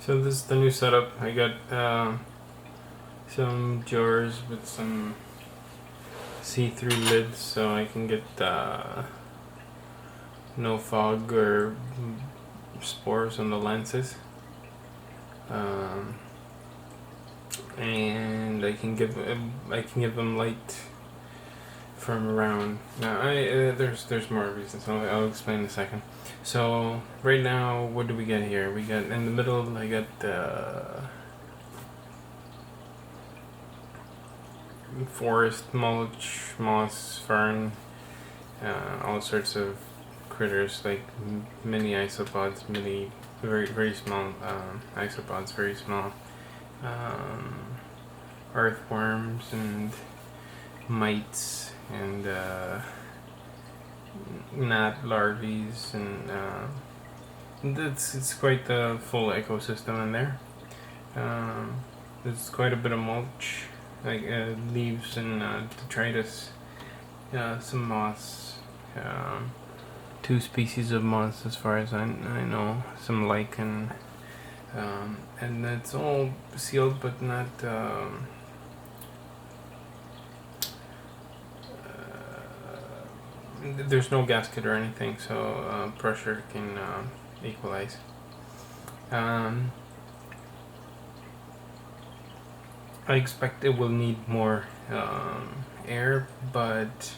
So this is the new setup. I got some jars with some see-through lids so I can get no fog or spores on the lenses. And I can give them light from around. Now there's more reasons. I'll explain in a second. So right now, what do we get here? We got in the middle. I got forest mulch, moss, fern, all sorts of critters like mini isopods, very small isopods, very small earthworms and mites and gnat larvae, and it's quite the full ecosystem in there. There's quite a bit of mulch, like leaves and detritus, some moss, 2 species of moss as far as I know, some lichen, and it's all sealed but not there's no gasket or anything, so pressure can equalize. I expect it will need more air, but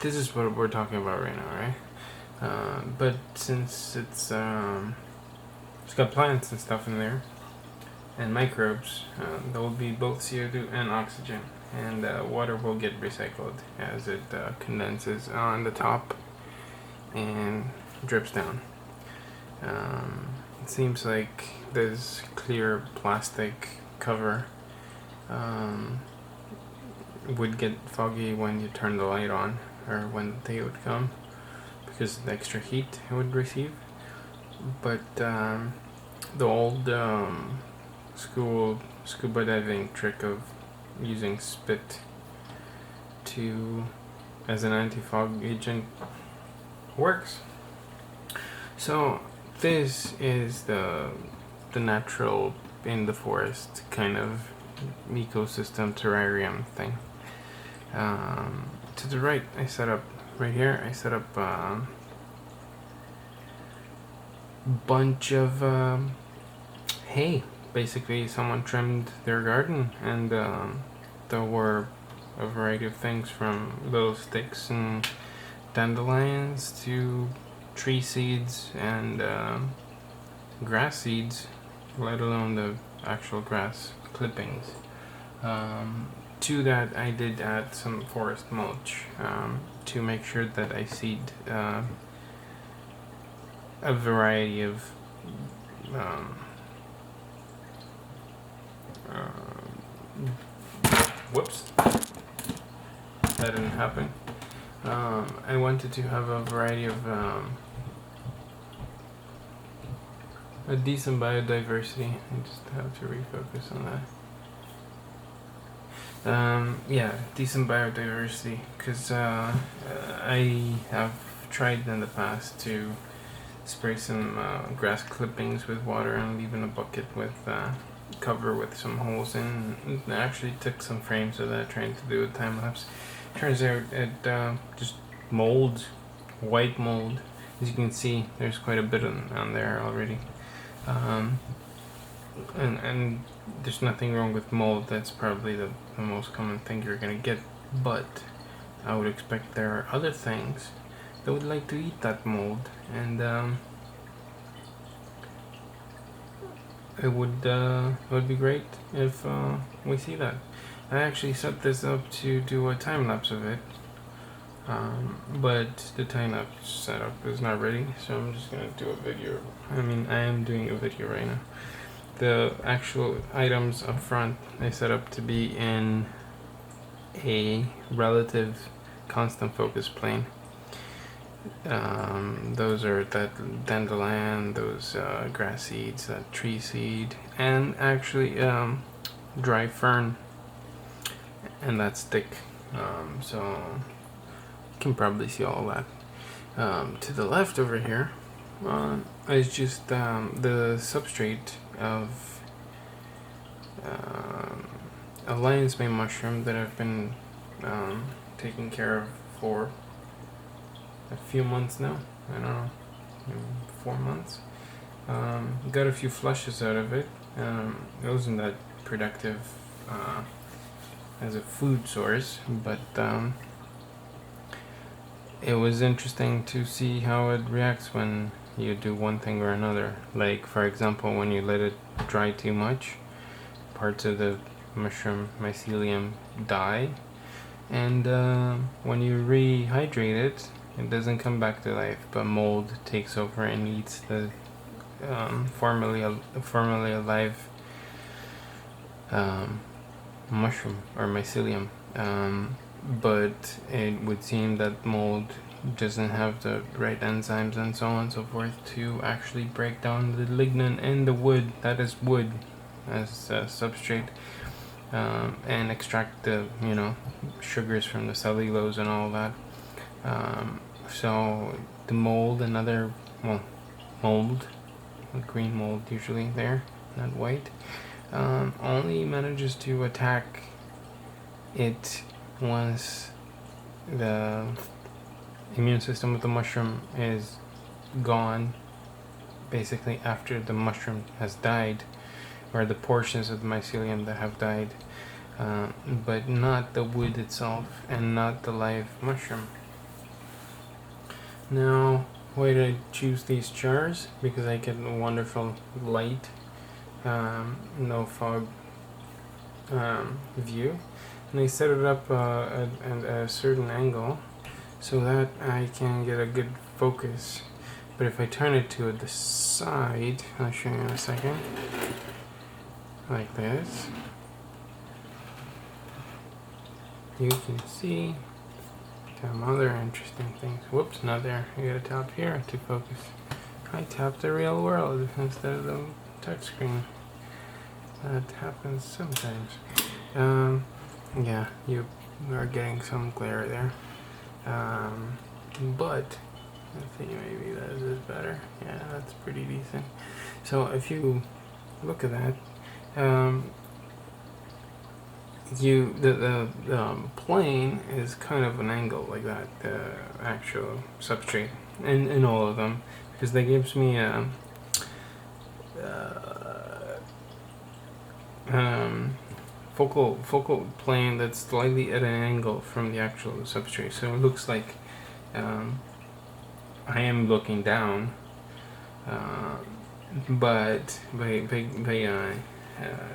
this is what we're talking about right now, right? But since it's got plants and stuff in there, and microbes, there will be both CO2 and oxygen, and water will get recycled as it condenses on the top and drips down. It seems like this clear plastic cover would get foggy when you turn the light on, or when the day would come, because of the extra heat it would receive. But the old school scuba diving trick of using spit as an anti-fog agent works. So this is the natural in the forest kind of ecosystem terrarium thing. To the right, I set up a bunch of hay. Basically, someone trimmed their garden, and there were a variety of things from little sticks and dandelions to tree seeds and grass seeds, let alone the actual grass clippings. To that, I did add some forest mulch to make sure that I seed a variety of whoops, that didn't happen. I wanted to have a variety of a decent biodiversity. I just have to refocus on that. Decent biodiversity, because I have tried in the past to spray some grass clippings with water and leave in a bucket with cover with some holes in. I actually took some frames of that, trying to do a time-lapse. Turns out it just mold, white mold. As you can see, there's quite a bit on there already. And there's nothing wrong with mold. That's probably the most common thing you're gonna get. But I would expect there are other things that would like to eat that mold, and it would be great if we see that. I actually set this up to do a time lapse of it, but the time lapse setup is not ready, so I'm just gonna do a video. I am doing a video right now. The actual items up front I set up to be in a relative constant focus plane. Those are that dandelion, those grass seeds, that tree seed, and actually dry fern, and that stick. So you can probably see all that. To the left over here is just the substrate of a lion's mane mushroom that I've been taking care of for a few months now. I don't know, 4 months. Got a few flushes out of it. It wasn't that productive as a food source, but it was interesting to see how it reacts when you do one thing or another. Like, for example, when you let it dry too much, parts of the mushroom mycelium die, and when you rehydrate it, it doesn't come back to life, but mold takes over and eats the formerly alive mushroom or mycelium. But it would seem that mold doesn't have the right enzymes and so on and so forth to actually break down the lignin in the wood, that is wood, as substrate, and extract the sugars from the cellulose and all that. So the mold and other mold, green mold usually there, not white, only manages to attack it once the immune system of the mushroom is gone, basically after the mushroom has died, or the portions of the mycelium that have died, but not the wood itself and not the live mushroom. Now, why did I choose these jars? Because I get a wonderful light, no fog view, and I set it up at a certain angle so that I can get a good focus. But if I turn it to the side, I'll show you in a second, like this, you can see some other interesting things. Whoops, not there. I gotta tap here to focus. I tapped the real world instead of the touchscreen. That happens sometimes. Yeah, you are getting some glare there. But I think maybe that is better. Yeah, that's pretty decent. So if you look at that, the plane is kind of an angle like that, the actual substrate in all of them, because that gives me a focal plane that's slightly at an angle from the actual substrate, so it looks like I am looking down, but by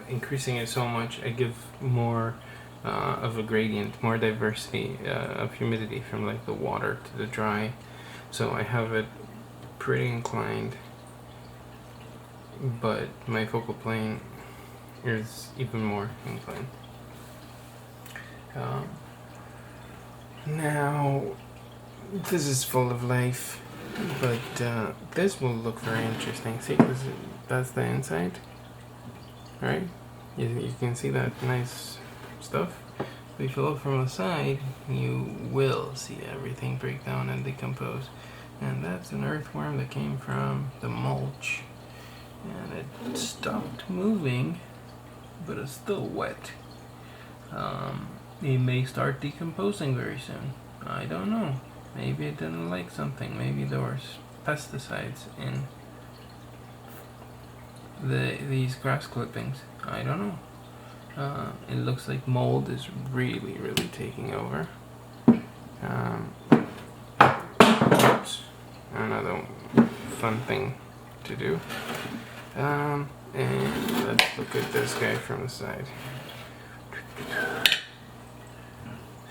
increasing it so much, I give more of a gradient, more diversity of humidity from like the water to the dry, so I have it pretty inclined, but my focal plane is even more inclined. Now this is full of life, but this will look very interesting. See, that's the inside, right? You can see that nice stuff. If you look from the side, you will see everything break down and decompose. And that's an earthworm that came from the mulch, and it stopped moving, but it's still wet. It may start decomposing very soon. I don't know. Maybe it didn't like something. Maybe there was pesticides in these grass clippings. I don't know. It looks like mold is really taking over. Oops. Another fun thing to do. And let's look at this guy from the side.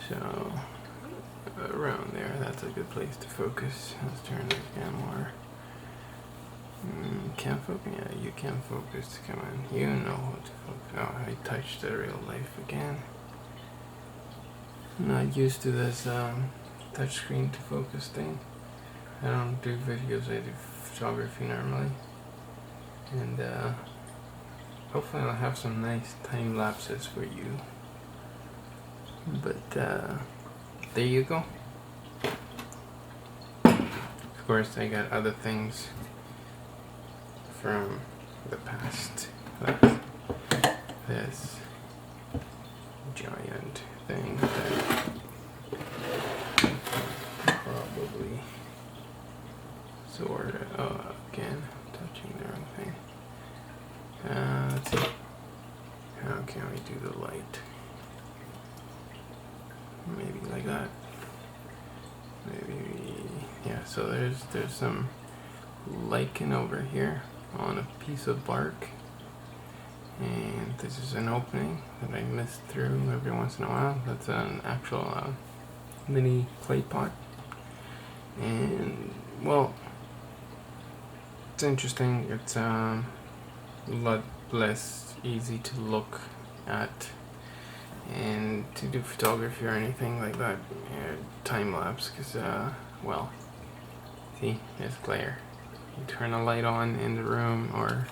So around there, that's a good place to focus. Let's turn the camera. Can't focus? Yeah, you can focus. Come on, you know what to focus. Oh, I touched the real life again. I'm not used to this touchscreen to focus thing. I don't do videos, I do photography normally. And hopefully I'll have some nice time lapses for you. But there you go. Of course, I got other things from the past. This giant thing that probably sort of, oh, again, touching the wrong thing. Let's see. How can we do the light? Maybe like that. Maybe, yeah, so there's some lichen over here on a piece of bark. And this is an opening that I mist through every once in a while. That's an actual mini clay pot. And, well, it's interesting. It's a lot less easy to look at and to do photography or anything like that, time-lapse, because, well, see, there's glare. You turn a light on in the room or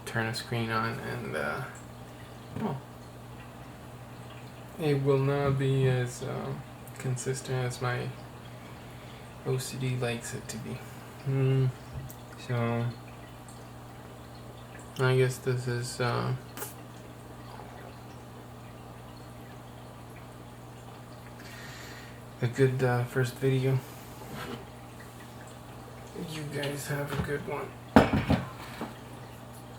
turn a screen on and, well, it will not be as consistent as my OCD likes it to be. So, I guess this is a good first video. You guys have a good one.